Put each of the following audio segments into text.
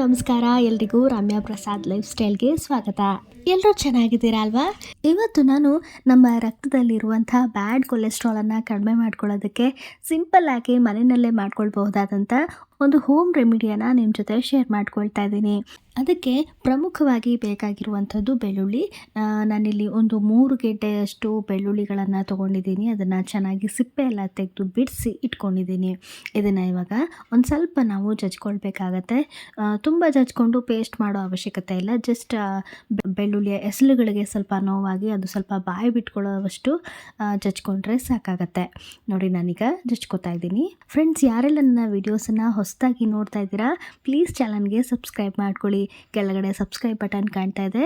ನಮಸ್ಕಾರ ಎಲ್ರಿಗೂ ರಮ್ಯಾ ಪ್ರಸಾದ್ ಲೈಫ್ ಸ್ಟೈಲ್ಗೆ ಸ್ವಾಗತ. ಎಲ್ಲರೂ ಚೆನ್ನಾಗಿದ್ದೀರಾ ಅಲ್ವಾ? ಇವತ್ತು ನಾನು ನಮ್ಮ ರಕ್ತದಲ್ಲಿರುವಂಥ ಬ್ಯಾಡ್ ಕೊಲೆಸ್ಟ್ರಾಲನ್ನು ಕಡಿಮೆ ಮಾಡ್ಕೊಳ್ಳೋದಕ್ಕೆ ಸಿಂಪಲ್ ಆಗಿ ಮನೆಯಲ್ಲೇ ಮಾಡ್ಕೊಳ್ಬಹುದಾದಂಥ ಒಂದು ಹೋಮ್ ರೆಮಿಡಿಯನ್ನು ನಿಮ್ಮ ಜೊತೆ ಶೇರ್ ಮಾಡ್ಕೊಳ್ತಾ ಇದ್ದೀನಿ. ಅದಕ್ಕೆ ಪ್ರಮುಖವಾಗಿ ಬೇಕಾಗಿರುವಂಥದ್ದು ಬೆಳ್ಳುಳ್ಳಿ. ನಾನಿಲ್ಲಿ ಒಂದು 3 ಗೆಡ್ಡೆಯಷ್ಟು ಬೆಳ್ಳುಳ್ಳಿಗಳನ್ನು ತೊಗೊಂಡಿದ್ದೀನಿ. ಅದನ್ನು ಚೆನ್ನಾಗಿ ಸಿಪ್ಪೆ ಎಲ್ಲ ತೆಗೆದು ಬಿಡಿಸಿ ಇಟ್ಕೊಂಡಿದ್ದೀನಿ. ಇದನ್ನು ಇವಾಗ ಒಂದು ಸ್ವಲ್ಪ ನಾವು ಜಜ್ಕೊಳ್ಬೇಕಾಗತ್ತೆ. ತುಂಬ ಜಜ್ಕೊಂಡು ಪೇಸ್ಟ್ ಮಾಡೋ ಅವಶ್ಯಕತೆ ಇಲ್ಲ. ಜಸ್ಟ್ ಬೆಳ್ಳುಳ್ಳಿಯ ಎಸಳುಗಳಿಗೆ ಸ್ವಲ್ಪ ನೋವಾಗಿ ಅದು ಸ್ವಲ್ಪ ಬಾಯಿ ಬಿಟ್ಕೊಳ್ಳೋವಷ್ಟು ಜಜ್ಕೊಂಡ್ರೆ ಸಾಕಾಗತ್ತೆ. ನೋಡಿ, ನಾನೀಗ ಜಜ್ಕೊತಾ ಇದ್ದೀನಿ. ಫ್ರೆಂಡ್ಸ್, ಯಾರೆಲ್ಲ ನನ್ನ ವೀಡಿಯೋಸನ್ನು ಹೊಸದಾಗಿ ನೋಡ್ತಾ ಇದ್ದೀರಾ, ಪ್ಲೀಸ್ ಚಾನಲ್ಗೆ ಸಬ್ಸ್ಕ್ರೈಬ್ ಮಾಡ್ಕೊಳ್ಳಿ. ಕೆಳಗಡೆ ಸಬ್ಸ್ಕ್ರೈಬ್ ಬಟನ್ ಕಾಣ್ತಾ ಇದೆ,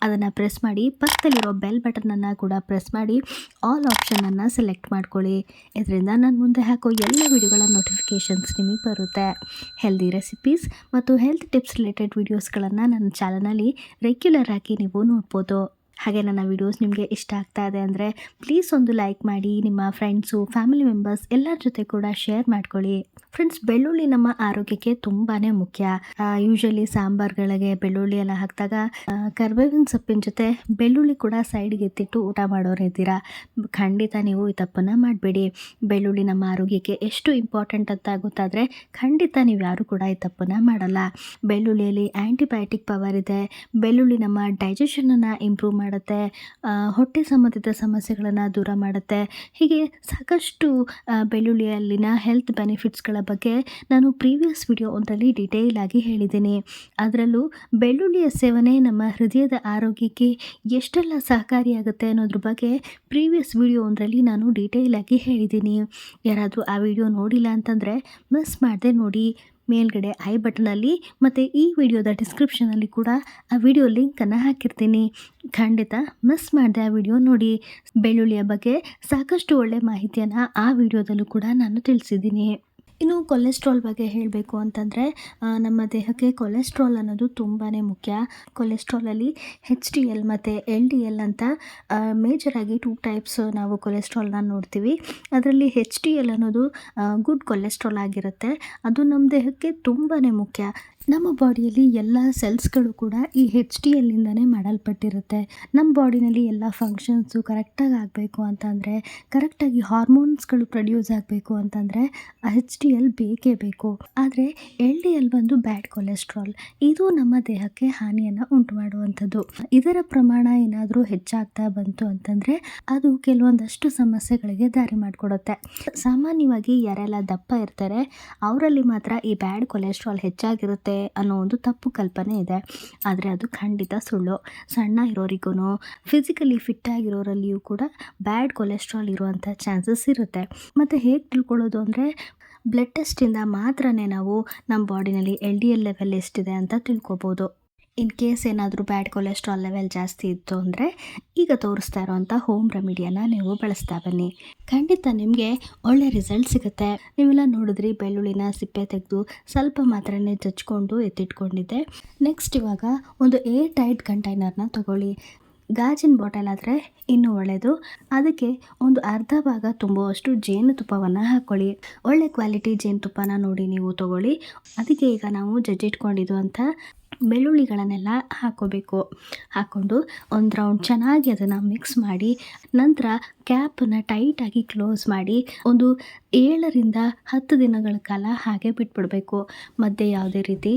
ಅದನ್ನು ಪ್ರೆಸ್ ಮಾಡಿ. ಪಕ್ಕದಲ್ಲಿರೋ ಬೆಲ್ ಬಟನನ್ನು ಕೂಡ ಪ್ರೆಸ್ ಮಾಡಿ ಆಲ್ ಆಪ್ಷನನ್ನು ಸೆಲೆಕ್ಟ್ ಮಾಡ್ಕೊಳ್ಳಿ. ಇದರಿಂದ ನಾನು ಮುಂದೆ ಹಾಕೋ ಎಲ್ಲ ವಿಡಿಯೋಗಳ ನೋಟಿಫಿಕೇಷನ್ಸ್ ನಿಮಗೆ ಬರುತ್ತೆ. ಹೆಲ್ದಿ ರೆಸಿಪೀಸ್ ಮತ್ತು ಹೆಲ್ತ್ ಟಿಪ್ಸ್ ರಿಲೇಟೆಡ್ ವೀಡಿಯೋಸ್ಗಳನ್ನು ನನ್ನ ಚಾನಲಲ್ಲಿ ರೆಗ್ಯುಲರ್ ಆಗಿ ನೀವು ನೋಡ್ಬೋದು. ಹಾಗೆ ನನ್ನ ವೀಡಿಯೋಸ್ ನಿಮಗೆ ಇಷ್ಟ ಆಗ್ತಾ ಇದೆ ಅಂದರೆ ಪ್ಲೀಸ್ ಒಂದು ಲೈಕ್ ಮಾಡಿ. ನಿಮ್ಮ ಫ್ರೆಂಡ್ಸು, ಫ್ಯಾಮಿಲಿ ಮೆಂಬರ್ಸ್ ಎಲ್ಲರ ಜೊತೆ ಕೂಡ ಶೇರ್ ಮಾಡ್ಕೊಳ್ಳಿ. ಫ್ರೆಂಡ್ಸ್, ಬೆಳ್ಳುಳ್ಳಿ ನಮ್ಮ ಆರೋಗ್ಯಕ್ಕೆ ತುಂಬಾ ಮುಖ್ಯ. ಯೂಶಲಿ ಸಾಂಬಾರ್ಗಳಿಗೆ ಬೆಳ್ಳುಳ್ಳಿ ಎಲ್ಲ ಹಾಕಿದಾಗ ಕರಿಬೇವಿನ ಸೊಪ್ಪಿನ ಜೊತೆ ಬೆಳ್ಳುಳ್ಳಿ ಕೂಡ ಸೈಡ್ಗೆ ಎತ್ತಿಟ್ಟು ಊಟ ಮಾಡೋರಿದ್ದೀರಾ. ಖಂಡಿತ ನೀವು ಈ ತಪ್ಪನ್ನು ಮಾಡಬೇಡಿ. ಬೆಳ್ಳುಳ್ಳಿ ನಮ್ಮ ಆರೋಗ್ಯಕ್ಕೆ ಎಷ್ಟು ಇಂಪಾರ್ಟೆಂಟ್ ಅಂತ ಗೊತ್ತಾದರೆ ಖಂಡಿತ ನೀವು ಯಾರು ಕೂಡ ಈ ತಪ್ಪನ್ನು ಮಾಡಲ್ಲ. ಬೆಳ್ಳುಳ್ಳಿಯಲ್ಲಿ ಆ್ಯಂಟಿಬಯೋಟಿಕ್ ಪವರ್ ಇದೆ. ಬೆಳ್ಳುಳ್ಳಿ ನಮ್ಮ ಡೈಜೆಷನನ್ನು ಇಂಪ್ರೂವ್ ಮಾಡುತ್ತೆ, ಹೊಟ್ಟೆ ಸಂಬಂಧಿತ ಸಮಸ್ಯೆಗಳನ್ನು ದೂರ ಮಾಡುತ್ತೆ. ಹೀಗೆ ಸಾಕಷ್ಟು ಬೆಳ್ಳುಳ್ಳಿಯಲ್ಲಿನ ಹೆಲ್ತ್ ಬೆನಿಫಿಟ್ಸ್ಗಳ ಬಗ್ಗೆ ನಾನು ಪ್ರೀವಿಯಸ್ ವಿಡಿಯೋ ಒಂದರಲ್ಲಿ ಡಿಟೇಲ್ ಆಗಿ ಹೇಳಿದ್ದೀನಿ. ಅದರಲ್ಲೂ ಬೆಳ್ಳುಳ್ಳಿಯ ಸೇವನೆ ನಮ್ಮ ಹೃದಯದ ಆರೋಗ್ಯಕ್ಕೆ ಎಷ್ಟೆಲ್ಲ ಸಹಕಾರಿಯಾಗುತ್ತೆ ಅನ್ನೋದ್ರ ಬಗ್ಗೆ ಪ್ರೀವಿಯಸ್ ವಿಡಿಯೋ ಒಂದರಲ್ಲಿ ನಾನು ಡಿಟೇಲ್ ಆಗಿ ಹೇಳಿದ್ದೀನಿ. ಯಾರಾದರೂ ಆ ವಿಡಿಯೋ ನೋಡಿಲ್ಲ ಅಂತಂದರೆ ಮಿಸ್ ಮಾಡದೆ ನೋಡಿ. ಮೇಲ್ಗಡೆ ಐ ಬಟನಲ್ಲಿ ಮತ್ತು ಈ ವಿಡಿಯೋದ ಡಿಸ್ಕ್ರಿಪ್ಷನಲ್ಲಿ ಕೂಡ ಆ ವಿಡಿಯೋ ಲಿಂಕನ್ನು ಹಾಕಿರ್ತೀನಿ. ಖಂಡಿತ ಮಿಸ್ ಮಾಡದೆ ಆ ವಿಡಿಯೋ ನೋಡಿ. ಬೆಳ್ಳುಳ್ಳಿಯ ಬಗ್ಗೆ ಸಾಕಷ್ಟು ಒಳ್ಳೆ ಮಾಹಿತಿಯನ್ನು ಆ ವಿಡಿಯೋದಲ್ಲೂ ಕೂಡ ನಾನು ತಿಳಿಸಿದ್ದೀನಿ. ಇನ್ನು ಕೊಲೆಸ್ಟ್ರಾಲ್ ಬಗ್ಗೆ ಹೇಳಬೇಕು ಅಂತಂದರೆ ನಮ್ಮ ದೇಹಕ್ಕೆ ಕೊಲೆಸ್ಟ್ರಾಲ್ ಅನ್ನೋದು ತುಂಬಾ ಮುಖ್ಯ. ಕೊಲೆಸ್ಟ್ರಾಲಲ್ಲಿ HDL ಮತ್ತು LDL ಅಂತ ಮೇಜರಾಗಿ 2 ಟೈಪ್ಸ್ ನಾವು ಕೊಲೆಸ್ಟ್ರಾಲ್ನ ನೋಡ್ತೀವಿ. ಅದರಲ್ಲಿ HDL ಅನ್ನೋದು ಗುಡ್ ಕೊಲೆಸ್ಟ್ರಾಲ್ ಆಗಿರುತ್ತೆ. ಅದು ನಮ್ಮ ದೇಹಕ್ಕೆ ತುಂಬಾ ಮುಖ್ಯ. ನಮ್ಮ ಬಾಡಿಯಲ್ಲಿ ಎಲ್ಲ ಸೆಲ್ಸ್ಗಳು ಕೂಡ ಈ HDLನಿಂದನೇ ಮಾಡಲ್ಪಟ್ಟಿರುತ್ತೆ. ನಮ್ಮ ಬಾಡಿನಲ್ಲಿ ಎಲ್ಲ ಫಂಕ್ಷನ್ಸು ಕರೆಕ್ಟಾಗಿ ಆಗಬೇಕು ಅಂತಂದರೆ, ಕರೆಕ್ಟಾಗಿ ಹಾರ್ಮೋನ್ಸ್ಗಳು ಪ್ರೊಡ್ಯೂಸ್ ಆಗಬೇಕು ಅಂತಂದರೆ HDL ಬೇಕೇ ಬೇಕು. ಆದರೆ LDL ಬಂದು ಬ್ಯಾಡ್ ಕೊಲೆಸ್ಟ್ರಾಲ್. ಇದು ನಮ್ಮ ದೇಹಕ್ಕೆ ಹಾನಿಯನ್ನು ಉಂಟು ಮಾಡುವಂಥದ್ದು. ಇದರ ಪ್ರಮಾಣ ಏನಾದರೂ ಹೆಚ್ಚಾಗ್ತಾ ಬಂತು ಅಂತಂದರೆ ಅದು ಕೆಲವೊಂದಷ್ಟು ಸಮಸ್ಯೆಗಳಿಗೆ ದಾರಿ ಮಾಡಿಕೊಡುತ್ತೆ. ಸಾಮಾನ್ಯವಾಗಿ ಯಾರೆಲ್ಲ ದಪ್ಪ ಇರ್ತಾರೆ ಅವರಲ್ಲಿ ಮಾತ್ರ ಈ ಬ್ಯಾಡ್ ಕೊಲೆಸ್ಟ್ರಾಲ್ ಹೆಚ್ಚಾಗಿರುತ್ತೆ ಅನ್ನೋ ಒಂದು ತಪ್ಪು ಕಲ್ಪನೆ ಇದೆ. ಆದರೆ ಅದು ಖಂಡಿತ ಸುಳ್ಳು. ಸಣ್ಣ ಇರೋರಿಗೂ, ಫಿಸಿಕಲಿ ಫಿಟ್ ಆಗಿರೋರಲ್ಲಿಯೂ ಕೂಡ ಬ್ಯಾಡ್ ಕೊಲೆಸ್ಟ್ರಾಲ್ ಇರುವಂಥ ಚಾನ್ಸಸ್ ಇರುತ್ತೆ. ಮತ್ತು ಹೇಗೆ ತಿಳ್ಕೊಳ್ಳೋದು ಅಂದರೆ ಬ್ಲಡ್ ಟೆಸ್ಟಿಂದ ಮಾತ್ರನೇ ನಾವು ನಮ್ಮ ಬಾಡಿನಲ್ಲಿ LDL ಲೆವೆಲ್ ಎಷ್ಟಿದೆ ಅಂತ ತಿಳ್ಕೊಬೋದು. ಇನ್ ಕೇಸ್ ಏನಾದರೂ ಬ್ಯಾಡ್ ಕೊಲೆಸ್ಟ್ರಾಲ್ ಲೆವೆಲ್ ಜಾಸ್ತಿ ಇತ್ತು ಅಂದರೆ ಈಗ ತೋರಿಸ್ತಾ ಇರೋವಂಥ ಹೋಮ್ ರೆಮಿಡಿಯನ್ನು ನೀವು ಬಳಸ್ತಾ ಬನ್ನಿ. ಖಂಡಿತ ನಿಮಗೆ ಒಳ್ಳೆ ರಿಸಲ್ಟ್ ಸಿಗುತ್ತೆ. ನೀವೆಲ್ಲ ನೋಡಿದ್ರಿ, ಬೆಳ್ಳುಳ್ಳಿನ ಸಿಪ್ಪೆ ತೆಗೆದು ಸ್ವಲ್ಪ ಮಾತ್ರನೇ ಜಜ್ಕೊಂಡು ಎತ್ತಿಟ್ಕೊಂಡಿದ್ದೆ. ನೆಕ್ಸ್ಟ್ ಇವಾಗ ಒಂದು ಏರ್ ಟೈಟ್ ಕಂಟೈನರ್ನ ತೊಗೊಳ್ಳಿ. ಗಾಜಿನ ಬಾಟಲ್ ಆದರೆ ಇನ್ನೂ ಒಳ್ಳೆಯದು. ಅದಕ್ಕೆ ಒಂದು ಅರ್ಧ ಭಾಗ ತುಂಬುವಷ್ಟು ಜೇನುತುಪ್ಪವನ್ನು ಹಾಕ್ಕೊಳ್ಳಿ. ಒಳ್ಳೆ ಕ್ವಾಲಿಟಿ ಜೇನುತುಪ್ಪನ ನೋಡಿ ನೀವು ತೊಗೊಳ್ಳಿ. ಅದಕ್ಕೆ ಈಗ ನಾವು ಜಜ್ಜಿಟ್ಕೊಂಡಿದ್ದು ಬೆಳ್ಳುಳ್ಳಿಗಳನ್ನೆಲ್ಲ ಹಾಕ್ಕೋಬೇಕು. ಹಾಕ್ಕೊಂಡು ಒಂದು ರೌಂಡ್ ಚೆನ್ನಾಗಿ ಅದನ್ನು ಮಿಕ್ಸ್ ಮಾಡಿ, ನಂತರ ಕ್ಯಾಪನ್ನು ಟೈಟಾಗಿ ಕ್ಲೋಸ್ ಮಾಡಿ ಒಂದು 7ರಿಂದ 10 ದಿನಗಳ ಕಾಲ ಹಾಗೆ ಬಿಟ್ಬಿಡಬೇಕು. ಮಧ್ಯೆ ಯಾವುದೇ ರೀತಿ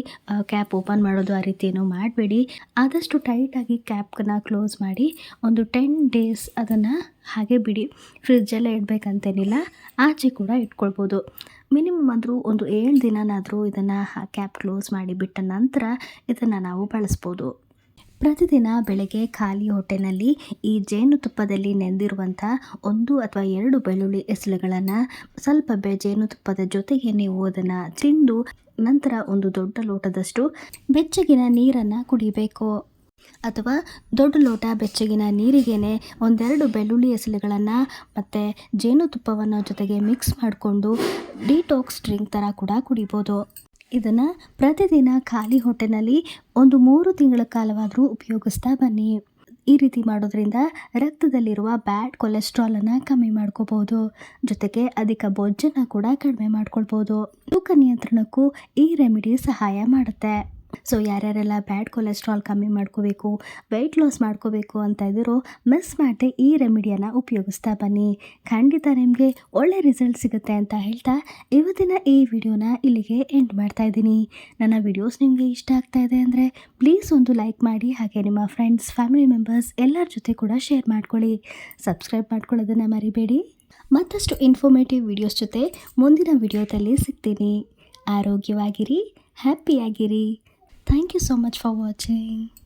ಕ್ಯಾಪ್ ಓಪನ್ ಮಾಡೋದು ಆ ರೀತಿ ಏನೂ ಮಾಡಬೇಡಿ. ಆದಷ್ಟು ಟೈಟಾಗಿ ಕ್ಯಾಪನ್ನು ಕ್ಲೋಸ್ ಮಾಡಿ ಒಂದು 10 ಡೇಸ್ ಅದನ್ನು ಹಾಗೆ ಬಿಡಿ. ಫ್ರಿಜ್ಜಲ್ಲೇ ಇಡಬೇಕಂತೇನಿಲ್ಲ, ಆಚೆ ಕೂಡ ಇಟ್ಕೊಳ್ಬೋದು. ಮಿನಿಮಮ್ ಅಂದರೂ ಒಂದು 7 ದಿನನಾದರೂ ಇದನ್ನು ಕ್ಯಾಪ್ ಕ್ಲೋಸ್ ಮಾಡಿ ಬಿಟ್ಟ ನಂತರ ಇದನ್ನು ನಾವು ಬಳಸ್ಬೋದು. ಪ್ರತಿದಿನ ಬೆಳಗ್ಗೆ ಖಾಲಿ ಹೊಟ್ಟೆನಲ್ಲಿ ಈ ಜೇನುತುಪ್ಪದಲ್ಲಿ ನೆಂದಿರುವಂಥ 1 ಅಥವಾ 2 ಬೆಳ್ಳುಳ್ಳಿ ಎಸಳುಗಳನ್ನು ಸ್ವಲ್ಪ ಜೇನುತುಪ್ಪದ ಜೊತೆಗೆ ನೀವು ಅದನ್ನು ತಿಂದು ನಂತರ ಒಂದು ದೊಡ್ಡ ಲೋಟದಷ್ಟು ಬೆಚ್ಚಗಿನ ನೀರನ್ನು ಕುಡಿಬೇಕು. ಅಥವಾ ದೊಡ್ಡ ಲೋಟ ಬೆಚ್ಚಗಿನ ನೀರಿಗೇನೆ 1-2 ಬೆಳ್ಳುಳ್ಳಿ ಎಸಳುಗಳನ್ನು ಮತ್ತು ಜೇನುತುಪ್ಪವನ್ನು ಜೊತೆಗೆ ಮಿಕ್ಸ್ ಮಾಡಿಕೊಂಡು ಡಿಟಾಕ್ಸ್ ಡ್ರಿಂಕ್ ಥರ ಕೂಡ ಕುಡಿಬೋದು. ಇದನ್ನು ಪ್ರತಿದಿನ ಖಾಲಿ ಹೊಟ್ಟೆನಲ್ಲಿ ಒಂದು 3 ತಿಂಗಳ ಕಾಲವಾದರೂ ಉಪಯೋಗಿಸ್ತಾ ಬನ್ನಿ. ಈ ರೀತಿ ಮಾಡೋದ್ರಿಂದ ರಕ್ತದಲ್ಲಿರುವ ಬ್ಯಾಡ್ ಕೊಲೆಸ್ಟ್ರಾಲನ್ನು ಕಮ್ಮಿ ಮಾಡ್ಕೋಬೋದು. ಜೊತೆಗೆ ಅಧಿಕ ಬೊಜ್ಜನ್ನು ಕೂಡ ಕಡಿಮೆ ಮಾಡ್ಕೊಳ್ಬೋದು. ತೂಕ ನಿಯಂತ್ರಣಕ್ಕೂ ಈ ರೆಮಿಡಿ ಸಹಾಯ ಮಾಡುತ್ತೆ. ಸೊ ಯಾರ್ಯಾರೆಲ್ಲ ಬ್ಯಾಡ್ ಕೊಲೆಸ್ಟ್ರಾಲ್ ಕಮ್ಮಿ ಮಾಡ್ಕೋಬೇಕು, ವೆಯ್ಟ್ ಲಾಸ್ ಮಾಡ್ಕೋಬೇಕು ಅಂತ ಇದ್ದೀರೋ ಮಿಸ್ ಮಾಡದೆ ಈ ರೆಮಿಡಿಯನ್ನು ಉಪಯೋಗಿಸ್ತಾ ಬನ್ನಿ. ಖಂಡಿತ ನಿಮಗೆ ಒಳ್ಳೆ ರಿಸಲ್ಟ್ ಸಿಗುತ್ತೆ ಅಂತ ಹೇಳ್ತಾ ಇವತ್ತಿನ ಈ ವಿಡಿಯೋನ ಇಲ್ಲಿಗೆ ಎಂಡ್ ಮಾಡ್ತಾ ಇದ್ದೀನಿ. ನನ್ನ ವಿಡಿಯೋಸ್ ನಿಮಗೆ ಇಷ್ಟ ಆಗ್ತಾ ಇದೆ ಅಂದರೆ ಪ್ಲೀಸ್ ಒಂದು ಲೈಕ್ ಮಾಡಿ, ಹಾಗೆ ನಿಮ್ಮ ಫ್ರೆಂಡ್ಸ್, ಫ್ಯಾಮಿಲಿ ಮೆಂಬರ್ಸ್ ಎಲ್ಲರ ಜೊತೆ ಕೂಡ ಶೇರ್ ಮಾಡ್ಕೊಳ್ಳಿ. ಸಬ್ಸ್ಕ್ರೈಬ್ ಮಾಡ್ಕೊಳ್ಳೋದನ್ನು ಮರಿಬೇಡಿ. ಮತ್ತಷ್ಟು ಇನ್ಫಾರ್ಮೇಟಿವ್ ವಿಡಿಯೋಸ್ ಜೊತೆ ಮುಂದಿನ ವಿಡಿಯೋದಲ್ಲಿ ಸಿಗ್ತೀನಿ. ಆರೋಗ್ಯವಾಗಿರಿ, ಹ್ಯಾಪಿಯಾಗಿರಿ. Thank you so much for watching.